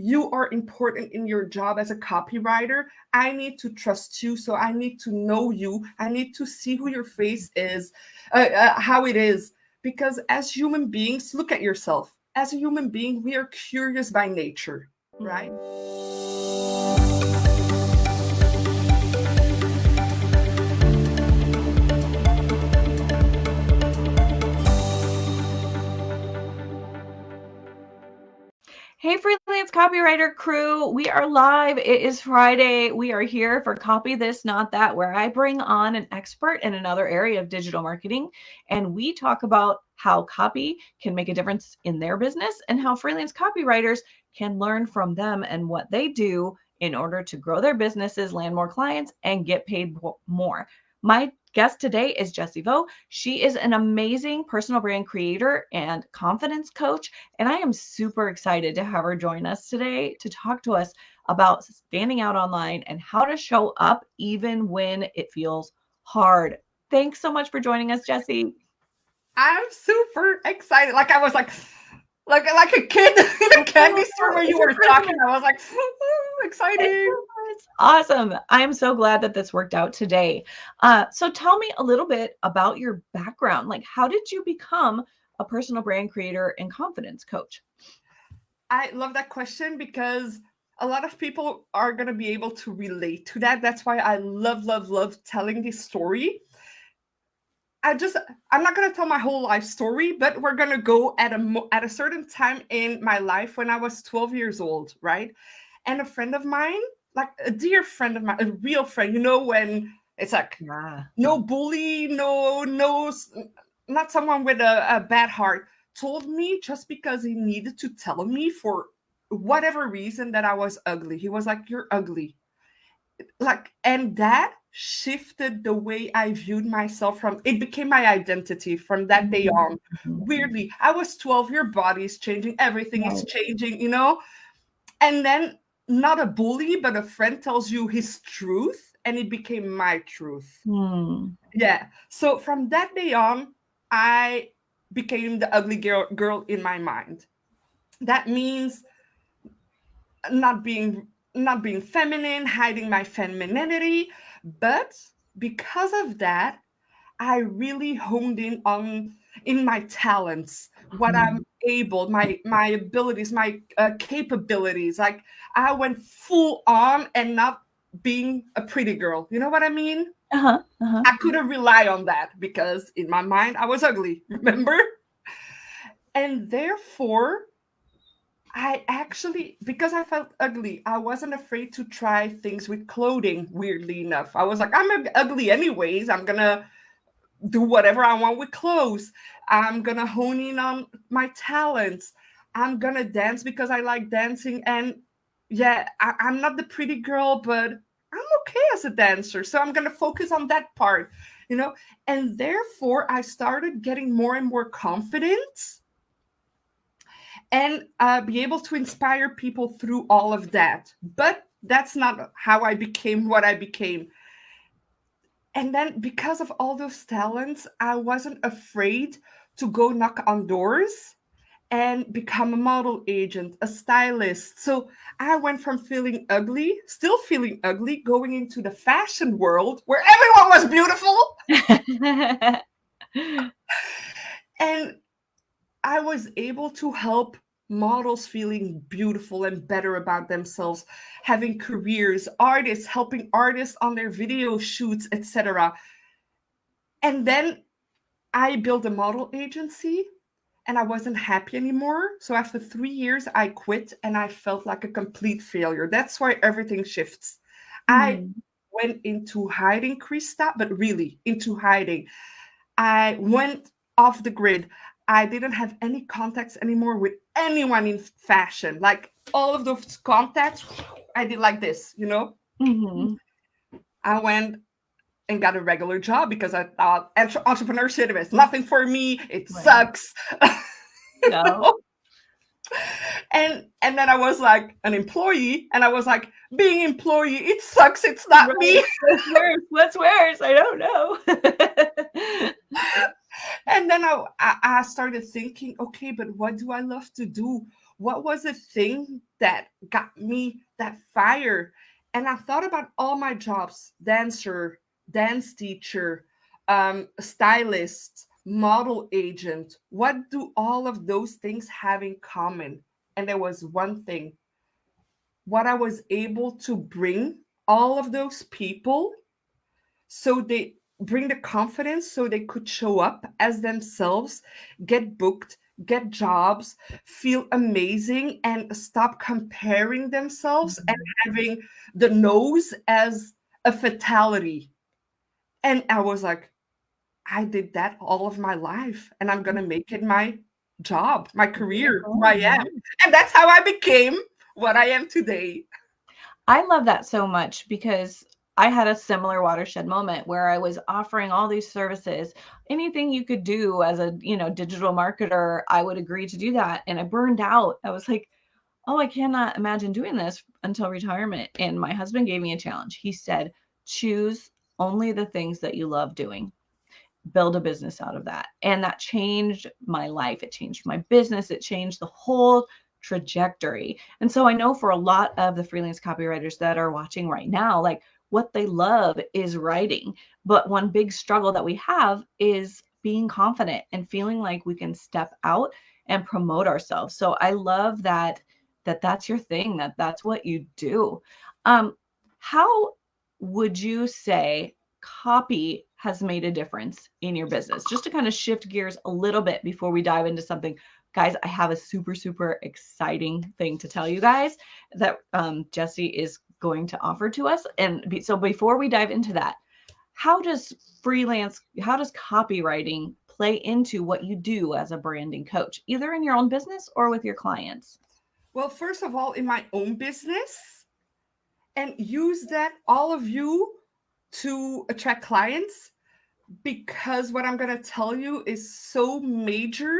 you are important in your job as a copywriter. I need to trust you. So I need to know you. I need to see who your face is, how it is. Because as human beings, look at yourself. As a human being, we are curious by nature, right? Hey, freelance copywriter crew, we are live. It is Friday. We are here for Copy This, Not That, where I bring on an expert in another area of digital marketing, and we talk about how copy can make a difference in their business and how freelance copywriters can learn from them and what they do in order to grow their businesses, land more clients, and get paid more. My guest today is Jessie VO. She is an amazing personal brand creator and confidence coach, and I am super excited to have her join us today to talk to us about standing out online and how to show up even when it feels hard. Thanks so much for joining us, Jessie. I'm super excited. Like I was like a kid in a candy store where you were talking. I was like, excited. It's awesome. I'm so glad that this worked out today. So tell me a little bit about your background. Like, how did you become a personal brand creator and confidence coach? I love that question because a lot of people are going to be able to relate to that. That's why I love telling this story. I'm not going to tell my whole life story, but we're going to go at a certain time in my life when I was 12 years old, right? And a friend of mine, like a dear friend of mine, a real friend, when it's like no bully, no, not someone with a bad heart, told me just because he needed to tell me for whatever reason that I was ugly. He was like, "You're ugly." And that shifted the way I viewed myself. It became my identity from that day on. Weirdly, I was 12, your body is changing, everything is changing, and then not a bully, but a friend tells you his truth, and it became my truth. Yeah. So from that day on, I became the ugly girl in my mind. That means not being feminine, hiding my femininity. But because of that, I really honed in my talents, what I'm able, my abilities, my capabilities. Like I went full on and not being a pretty girl. You know what I mean? I couldn't rely on that because in my mind I was ugly, remember? And therefore, because I felt ugly, I wasn't afraid to try things with clothing, weirdly enough. I was like, I'm ugly anyways. I'm going to do whatever I want with clothes. I'm going to hone in on my talents. I'm going to dance because I like dancing. And yeah, I'm not the pretty girl, but I'm okay as a dancer. So I'm going to focus on that part, And therefore, I started getting more and more confident and be able to inspire people through all of that. But that's not how I became what I became. And then because of all those talents, I wasn't afraid to go knock on doors and become a model agent, a stylist. So I went from still feeling ugly, going into the fashion world where everyone was beautiful. And I was able to help models feeling beautiful and better about themselves, having careers, artists, helping artists on their video shoots, etc. And then I built a model agency and I wasn't happy anymore. So after 3 years, I quit and I felt like a complete failure. That's why everything shifts. I went into hiding, Christa, but really into hiding. I went off the grid. I didn't have any contacts anymore with anyone in fashion. Like all of those contacts, I did like this, I went and got a regular job because I thought entrepreneurship is nothing for me. It sucks. No. And then I was like an employee, and I was like, being employee, it sucks. It's not me. What's worse? I don't know. And then I started thinking, okay, but what do I love to do? what was the thing that got me that fire? And I thought about all my jobs: dancer, dance teacher, stylist, model agent. What do all of those things have in common? And there was one thing: what I was able to bring all of those people, so they bring the confidence so they could show up as themselves, get booked, get jobs, feel amazing, and stop comparing themselves and having the nose as a fatality. And I was like, I did that all of my life, and I'm going to make it my job, my career, who I am. And that's how I became what I am today. I love that so much because I had a similar watershed moment where I was offering all these services. Anything you could do as a, digital marketer, I would agree to do that. And I burned out. I was like, oh, I cannot imagine doing this until retirement. And my husband gave me a challenge. He said, choose only the things that you love doing. Build a business out of that. And that changed my life. It changed my business. It changed the whole trajectory. And so I know for a lot of the freelance copywriters that are watching right now, like what they love is writing. But one big struggle that we have is being confident and feeling like we can step out and promote ourselves. So I love that's your thing, that's what you do. How would you say copy has made a difference in your business? Just to kind of shift gears a little bit before we dive into something. Guys, I have a super, super exciting thing to tell you guys that Jessie is going to offer to us. And so before we dive into that, how does copywriting play into what you do as a branding coach, either in your own business or with your clients? Well, first of all, in my own business, and use that, all of you, to attract clients, because what I'm going to tell you is so major.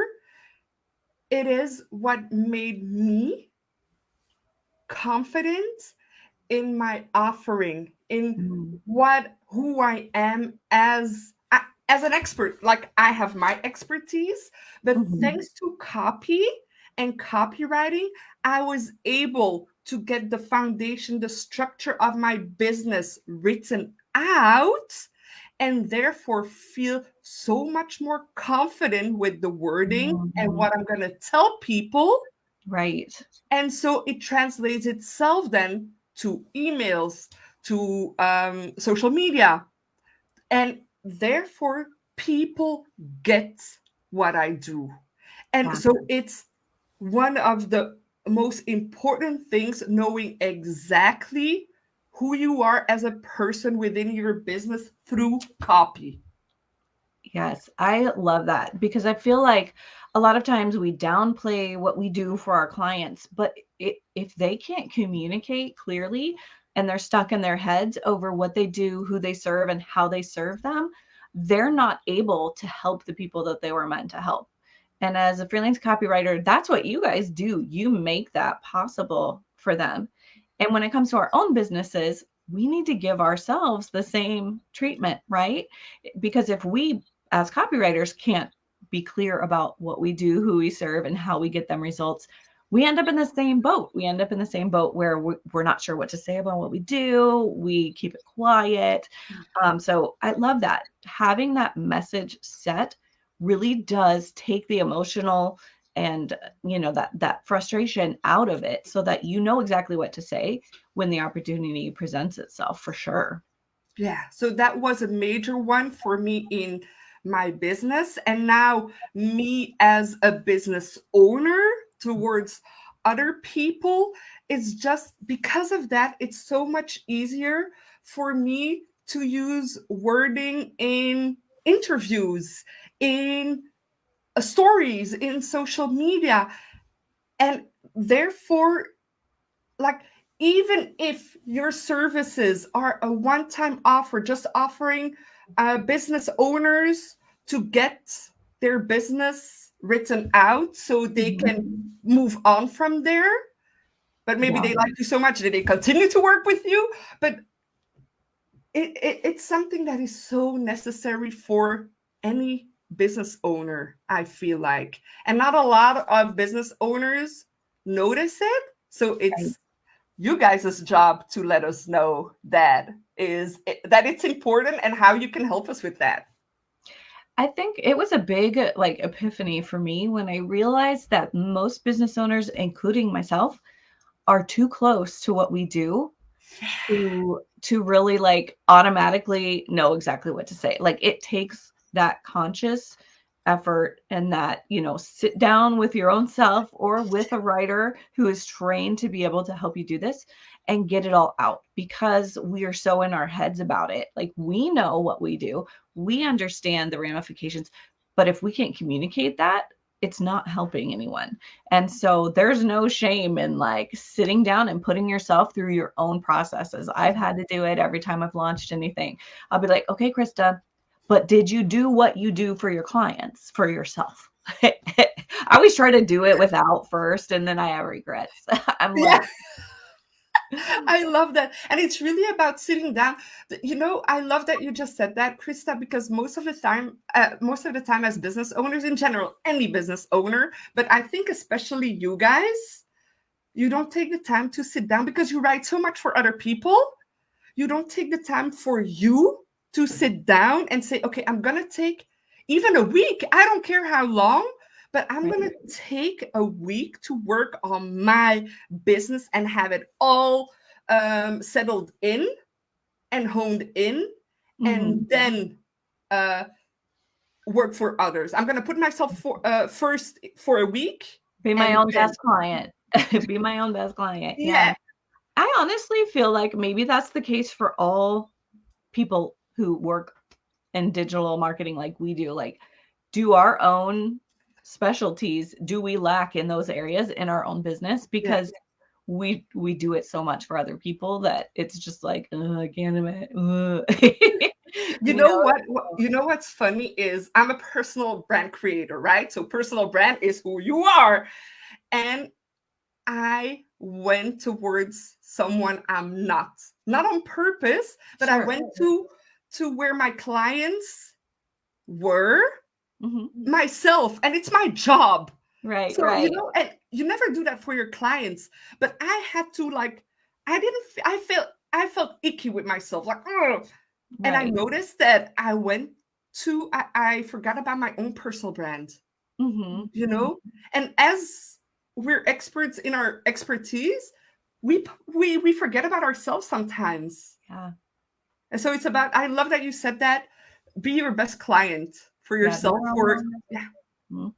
It is what made me confident in my offering, in who I am as an expert. Like, I have my expertise, but thanks to copy and copywriting, I was able to get the foundation, the structure of my business written out, and therefore feel so much more confident with the wording and what I'm going to tell people. Right. And so it translates itself then to emails, to social media. And therefore, people get what I do. And so it's one of the most important things, knowing exactly who you are as a person within your business through copy. Yes, I love that because I feel like a lot of times we downplay what we do for our clients, but if they can't communicate clearly and they're stuck in their heads over what they do, who they serve, and how they serve them, they're not able to help the people that they were meant to help. And as a freelance copywriter, that's what you guys do. You make that possible for them. And when it comes to our own businesses, we need to give ourselves the same treatment, right? Because if we as copywriters can't be clear about what we do, who we serve, and how we get them results, we end up in the same boat. We end up in the same boat where we're not sure what to say about what we do. We keep it quiet. So I love that. Having that message set really does take the emotional and that frustration out of it, so that you know exactly what to say when the opportunity presents itself, for sure. Yeah, so that was a major one for me in my business. And now, me as a business owner towards other people, it's just because of that, it's so much easier for me to use wording in interviews, in stories, in social media. And therefore, like, even if your services are a one-time offer, just offering business owners to get their business written out so they can move on from there, but maybe they like you so much that they continue to work with you. But it's something that is so necessary for any business owner, I feel like. And not a lot of business owners notice it. So Right. it's you guys' job to let us know that that it's important and how you can help us with that. I think it was a big like epiphany for me when I realized that most business owners, including myself, are too close to what we do to really like automatically know exactly what to say. Like it takes that conscious effort and that, sit down with your own self or with a writer who is trained to be able to help you do this and get it all out, because we are so in our heads about it. Like we know what we do, we understand the ramifications, but if we can't communicate that, it's not helping anyone. And so there's no shame in like sitting down and putting yourself through your own processes. I've had to do it every time I've launched anything. I'll be like, okay, Christa, but did you do what you do for your clients, for yourself? I always try to do it without first, and then I have regrets. I'm like, Yeah. I love that. And it's really about sitting down. I love that you just said that, Krista, because most of the time as business owners in general, any business owner, but I think especially you guys, you don't take the time to sit down because you write so much for other people. You don't take the time for you to sit down and say, okay, I'm going to take even a week. I don't care how long, but I'm right. going to take a week to work on my business and have it all settled in and honed in, Mhm. and then uh, work for others. I'm going to put myself first for a week. Be my And own then, best client. Be my own best client. Yeah. yeah, I honestly feel like maybe that's the case for all people who work in digital marketing like we do. Like, do our own specialties, do we lack in those areas in our own business? yeah. Because we do it so much for other people that it's just like, I can't imagine. You know what? You know what's funny is I'm a personal brand creator, right? So personal brand is who you are, and I went towards someone I'm not on purpose, but I Sure. went to where my clients were Hmm. myself, and it's my job. Right, So right, and you never do that for your clients, but I had to like, I didn't. I felt icky with myself, like, oh. And I right. noticed that I forgot about my own personal brand, Hmm. and as we're experts in our expertise, we forget about ourselves sometimes. Yeah. And so it's about, I love that you said that, be your best client for Yeah. yourself, or yeah. Mhm.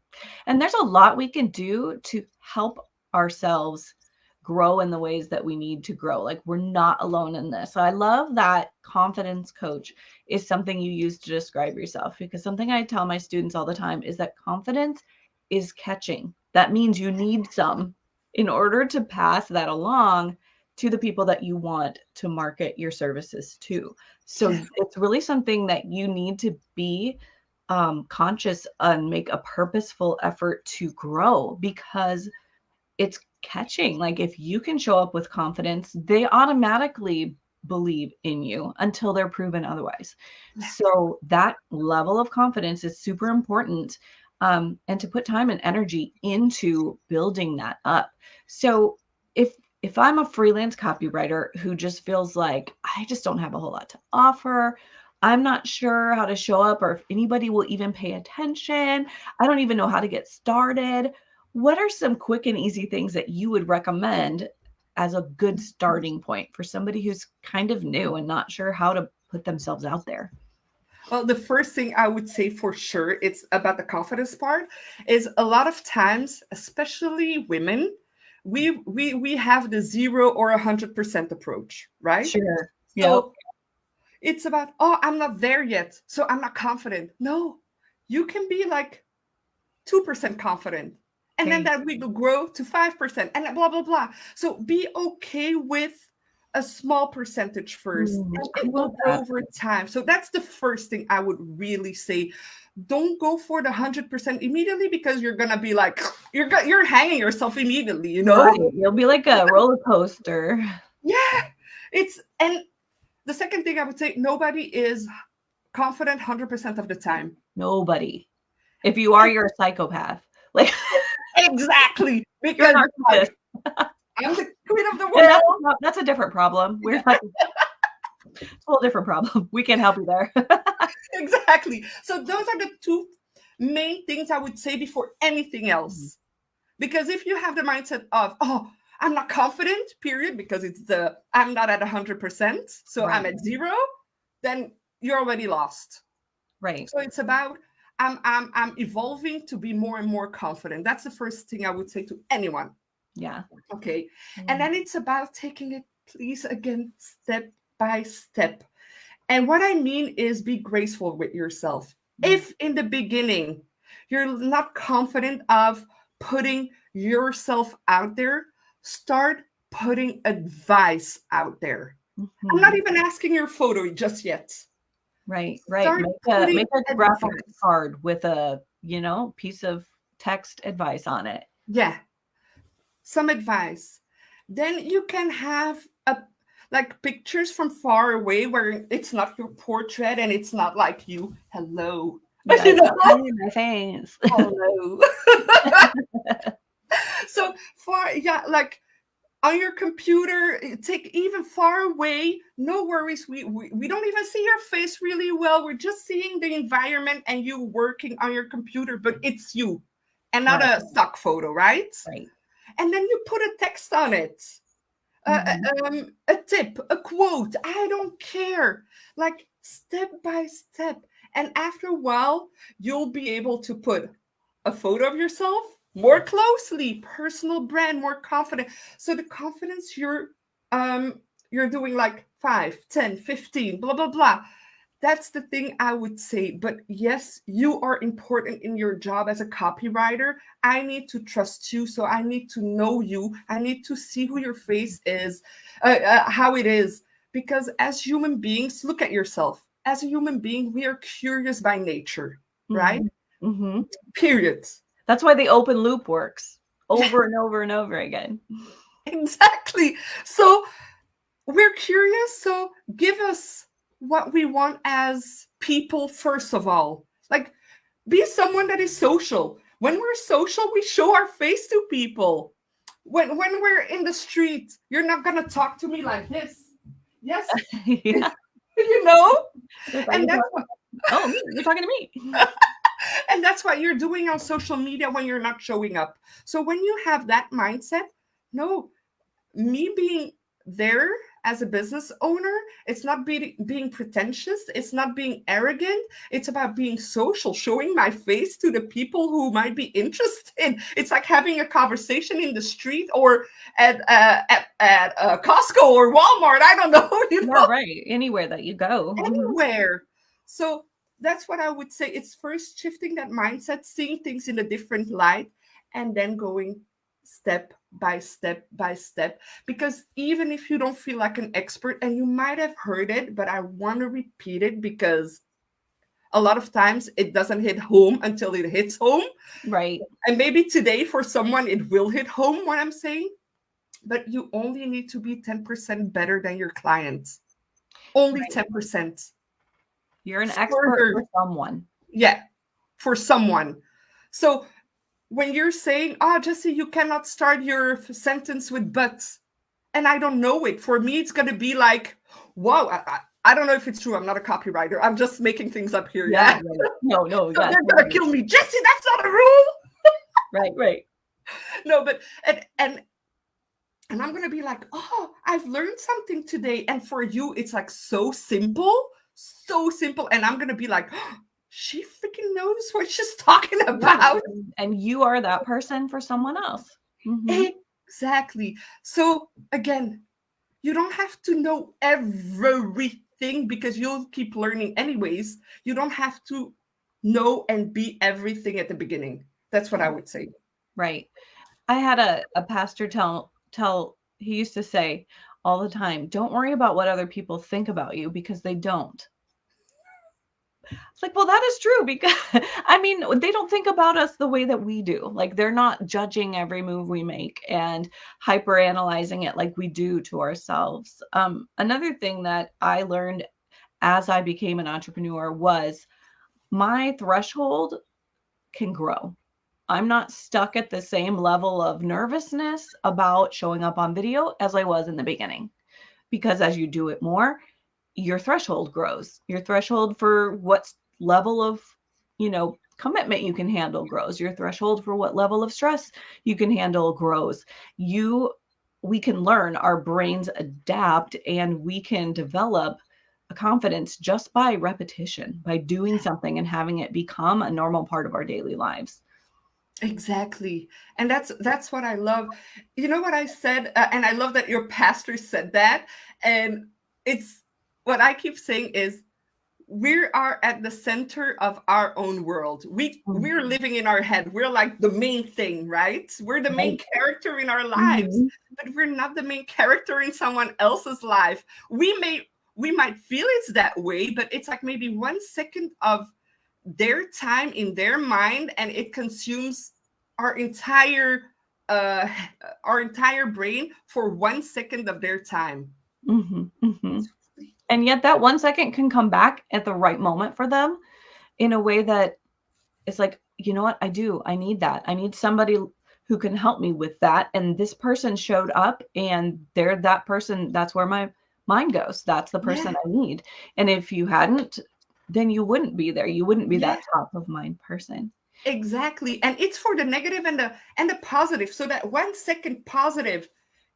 And there's a lot we can do to help ourselves grow in the ways that we need to grow. Like we're not alone in this. So I love that confidence coach is something you use to describe yourself, because something I tell my students all the time is that confidence is catching. That means you need some in order to pass that along to the people that you want to market your services to. So Yeah. it's really something that you need to be conscious and make a purposeful effort to grow, because it's catching. Like if you can show up with confidence, they automatically believe in you until they're proven otherwise. So that level of confidence is super important. And to put time and energy into building that up. So if I'm a freelance copywriter who just feels like I just don't have a whole lot to offer, I'm not sure how to show up or if anybody will even pay attention, I don't even know how to get started, what are some quick and easy things that you would recommend as a good starting point for somebody who's kind of new and not sure how to put themselves out there? Well, the first thing I would say for sure, it's about the confidence part, is a lot of times, especially women, we have the 0 or 100% approach, right? Sure. Yep. So it's about, oh, I'm not there yet, so I'm not confident. No, you can be like 2% confident, and then Okay. that will grow to 5%, and blah blah blah. So be okay with a small percentage first, and I it love will grow that. over time. So that's the first thing I would really say. Don't go for the 100% immediately, because you're gonna be like, you're hanging yourself immediately, Right. You'll be like a roller coaster. Yeah, it's and the second thing I would say, nobody is confident 100% of the time. Nobody. If you are, you're a psychopath. Like Exactly. You're a Because narcissist. I'm the queen of the Yeah, world. that's a different problem. We're not, it's a whole different problem. We can't help you there. Exactly. So those are the two main things I would say before anything else. Because if you have the mindset of, oh, I'm not confident, period, because it's the I'm not at 100%, so I'm Right. at 0, then you're already lost. Right. So it's about I'm evolving to be more and more confident. That's the first thing I would say to anyone. Yeah. Okay. And then it's about taking it, please, again, step by step. And what I mean is be graceful with yourself. If in the beginning you're not confident of putting yourself out there, start putting advice out there. I'm not even asking your photo just yet. Right. Start Make putting a graphic advice. card with a, piece of text advice on it. Yeah, some advice. Then you can have a like pictures from far away where it's not your portrait and it's not like you. Hello. Yeah, You know? my face. Hello. So far, yeah, like on your computer, take even far away, no worries. We don't even see your face really well. We're just seeing the environment and you working on your computer, but it's you and not Right. a stock photo, right? Right. And then you put a text on it. A tip, a quote, I don't care. Like step by step. And after a while, you'll be able to put a photo of yourself more closely, personal brand, more confident. So the confidence you're doing like 5, 10, 15, blah, blah, blah. That's the thing I would say. But yes, you are important in your job as a copywriter. I need to trust you. So I need to know you. I need to see who your face is, how it is. Because as human beings, look at yourself. As a human being, we are curious by nature, right? Period. That's why the open loop works over and over and over again. Exactly. So we're curious. So give us what we want as people, first of all. Like, be someone that is social. When we're social, we show our face to people. When we're in the street, you're not gonna talk to me like this. Yes, Yeah. you know, and that's what Oh, you're talking to me. and that's what you're doing on social media when you're not showing up. So when you have that mindset, no, me being there as a business owner, it's not being pretentious, it's not being arrogant, it's about being social, showing my face to the people who might be interested. It's like having a conversation in the street or at Costco or Walmart, I don't know, you know. Yeah, right. Anywhere that you go. Anywhere. So that's what I would say. It's first shifting that mindset, seeing things in a different light, and then going step by step by step. Because even if you don't feel like an expert, and you might have heard it, but I want to repeat it because a lot of times it doesn't hit home until it hits home. Right. And maybe today for someone it will hit home what I'm saying, but you only need to be 10% better than your clients. Only 10%. You're an expert for someone. Yeah, for someone. So when you're saying, oh, Jessie, you cannot start your sentence with but, and I don't know it, for me, it's going to be like, whoa, I don't know if it's true. I'm not a copywriter. I'm just making things up here. Yeah. No. So they're going to kill me. Jessie, that's not a rule. Right. No, but, and I'm going to be like, oh, I've learned something today. And for you, it's like so simple. And I'm going to be like, oh, she freaking knows what she's talking about. And you are that person for someone else. Exactly. So again, you don't have to know everything because you'll keep learning anyways. You don't have to know and be everything at the beginning. That's what I would say. Right. I had a pastor tell he used to say all the time, don't worry about what other people think about you because they don't. It's like, well, that is true because I mean, they don't think about us the way that we do. Like they're not judging every move we make and hyper analyzing it like we do to ourselves. Another thing that I learned as I became an entrepreneur was my threshold can grow. I'm not stuck at the same level of nervousness about showing up on video as I was in the beginning. Because as you do it more, your threshold grows. Your threshold for what level of, commitment you can handle grows. Your threshold for what level of stress you can handle grows. We can learn, our brains adapt, and we can develop a confidence just by repetition, by doing something and having it become a normal part of our daily lives. Exactly. And that's what I love. You know what I said? And I love that your pastor said that. And it's what I keep saying is we are at the center of our own world. We're living in our head. We're like the main thing, right? We're the main character in our lives, but we're not the main character in someone else's life. We might feel it's that way, but it's like maybe 1 second of their time in their mind, and it consumes our entire brain for 1 second of their time. And yet that 1 second can come back at the right moment for them in a way that it's like, you know what, I need that. I need somebody who can help me with that. And this person showed up, and they're that person. That's where my mind goes. That's the person I need. And if you hadn't, then you wouldn't be there. You wouldn't be that top of mind person. Exactly. And it's for the negative and the positive. So that 1 second positive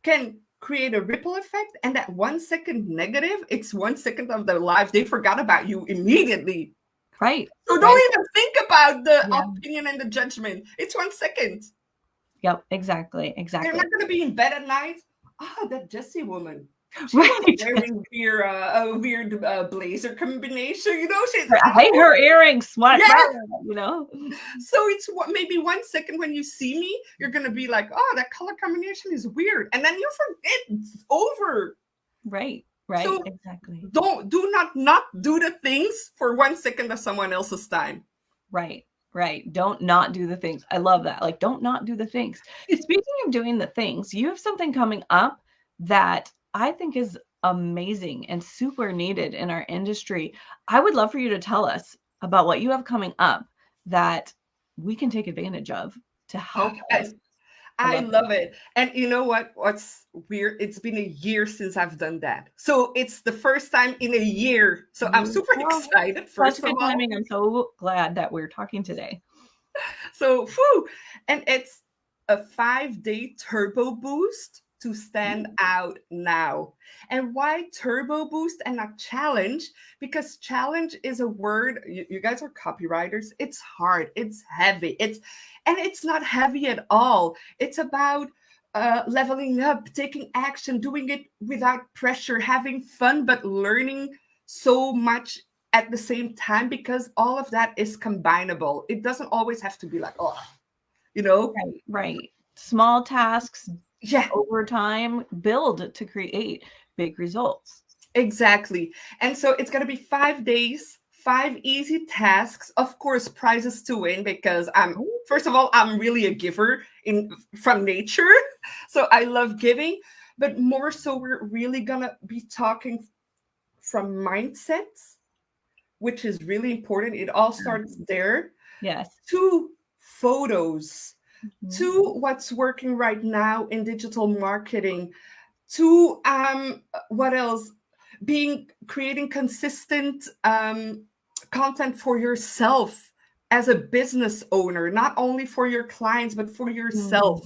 can create a ripple effect, and that 1 second negative, it's 1 second of their life. They forgot about you immediately. Right. So don't even think about the opinion and the judgment. It's 1 second. Yep, exactly. They're not going to be in bed at night. Oh, that Jessie woman. She's wearing a weird blazer combination, I hate her earrings. What? So it's maybe 1 second when you see me, you're gonna be like, "Oh, that color combination is weird," and then you forget. It's over. Right. So exactly. Do not do the things for 1 second of someone else's time. Right. Don't not do the things. I love that. Like, don't not do the things. Speaking of doing the things, you have something coming up that I think is amazing and super needed in our industry. I would love for you to tell us about what you have coming up that we can take advantage of to help us. I love it. And you know what's weird? It's been a year since I've done that. So it's the first time in a year. So I'm super excited. First of all, timing. I'm so glad that we're talking today. So, and it's a 5-day turbo boost to stand out now. And why turbo boost and not challenge? Because challenge is a word, you guys are copywriters. It's hard, it's heavy, and it's not heavy at all. It's about leveling up, taking action, doing it without pressure, having fun, but learning so much at the same time, because all of that is combinable. It doesn't always have to be like, Right. Small tasks, yeah, over time, build to create big results. Exactly. And so it's going to be 5 days, 5 easy tasks, of course, prizes to win, because first of all, I'm really a giver from nature. So I love giving, but more so we're really going to be talking from mindsets, which is really important. It all starts there. Yes. To photos, to what's working right now in digital marketing, to what else? Creating consistent content for yourself as a business owner, not only for your clients, but for yourself.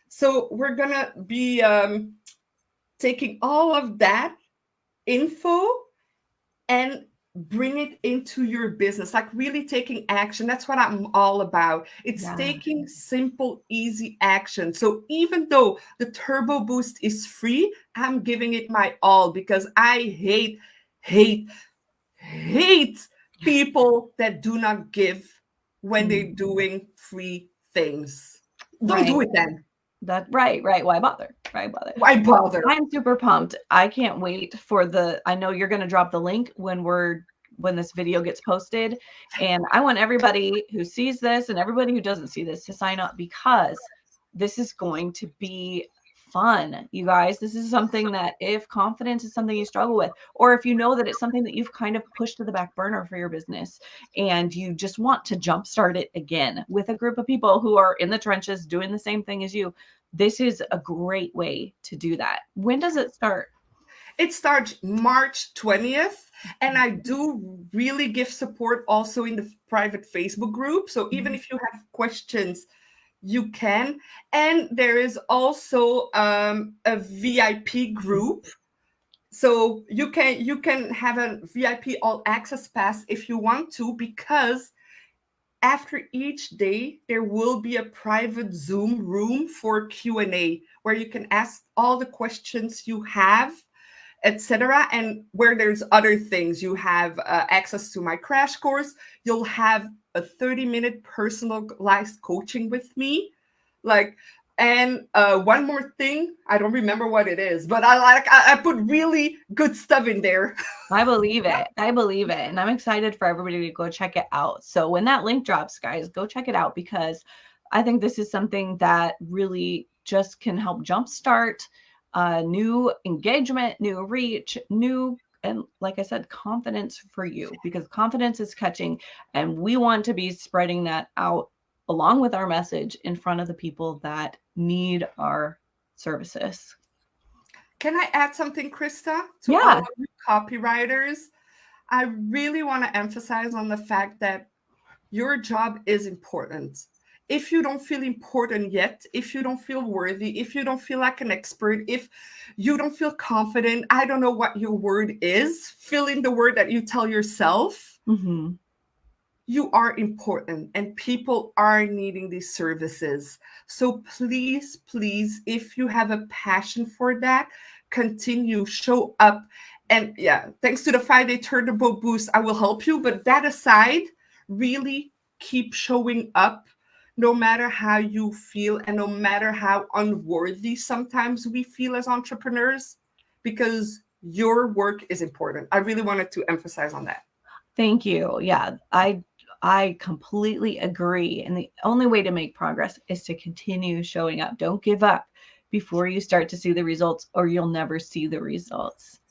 So we're gonna be taking all of that info and bring it into your business, like really taking action. That's what I'm all about. It's taking simple, easy action. So even though the turbo boost is free, I'm giving it my all, because I hate people that do not give when they're doing free things. Don't do it then. Right. Why bother? Why bother? I'm super pumped. I can't wait I know you're going to drop the link when this video gets posted. And I want everybody who sees this and everybody who doesn't see this to sign up, because this is going to be fun, you guys. This is something that if confidence is something you struggle with, or if you know that it's something that you've kind of pushed to the back burner for your business and you just want to jumpstart it again with a group of people who are in the trenches doing the same thing as you, this is a great way to do that. When does it start? It starts March 20th, and I do really give support also in the private Facebook group. So even if you have questions, you can. And there is also a VIP group. So you can have a VIP all access pass if you want to, because after each day there will be a private Zoom room for Q&A where you can ask all the questions you have, etc. And where there's other things, you have access to my crash course. You'll have a 30-minute personalized coaching with me. And one more thing, I don't remember what it is, but I put really good stuff in there. I believe it. I believe it. And I'm excited for everybody to go check it out. So when that link drops, guys, go check it out, because I think this is something that really just can help jumpstart new engagement, new reach, and like I said, confidence for you, because confidence is catching, and we want to be spreading that out along with our message in front of the people that need our services. Can I add something, Christa, to Yeah. all of you copywriters? I really want to emphasize on the fact that your job is important. If you don't feel important yet, if you don't feel worthy, if you don't feel like an expert, if you don't feel confident, I don't know what your word is, fill in the word that you tell yourself. Mm-hmm. You are important and people are needing these services. So please, please, if you have a passion for that, continue, show up. And yeah, thanks to the 5-day turbo boost, I will help you. But that aside, really keep showing up no matter how you feel and no matter how unworthy sometimes we feel as entrepreneurs, because your work is important. I really wanted to emphasize on that. Thank you. Yeah, I completely agree. And the only way to make progress is to continue showing up. Don't give up before you start to see the results, or you'll never see the results.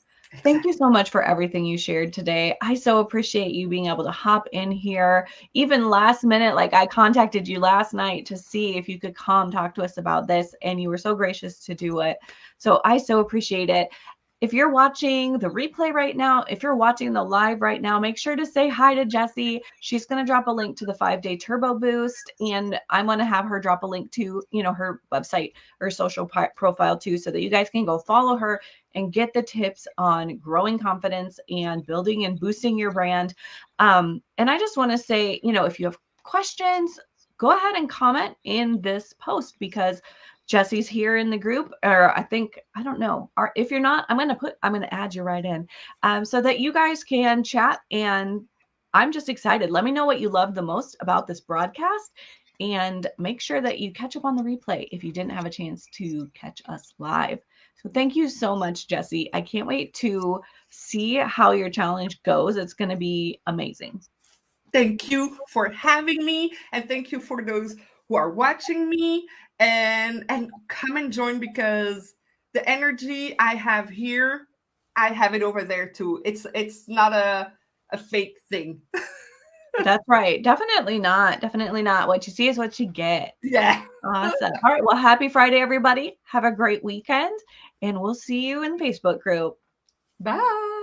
Thank you so much for everything you shared today. I so appreciate you being able to hop in here, even last minute. Like, I contacted you last night to see if you could come talk to us about this, and you were so gracious to do it. So I so appreciate it. If you're watching the replay right now, if you're watching the live right now, make sure to say hi to Jessie. She's going to drop a link to the 5-day turbo boost, and I'm going to have her drop a link to, her website or social profile too, so that you guys can go follow her and get the tips on growing confidence and building and boosting your brand. And I just want to say, if you have questions, go ahead and comment in this post, because Jessie's here in the group, or I don't know. Or if you're not, I'm going to add you right in, so that you guys can chat. And I'm just excited. Let me know what you love the most about this broadcast, and make sure that you catch up on the replay if you didn't have a chance to catch us live. So thank you so much, Jessie. I can't wait to see how your challenge goes. It's going to be amazing. Thank you for having me, and thank you for those who are watching me, and come and join, because the energy I have here, I have it over there too. It's not a fake thing. That's right. Definitely not. Definitely not. What you see is what you get. Yeah. Awesome. All right. Well, happy Friday, everybody. Have a great weekend, and we'll see you in the Facebook group. Bye.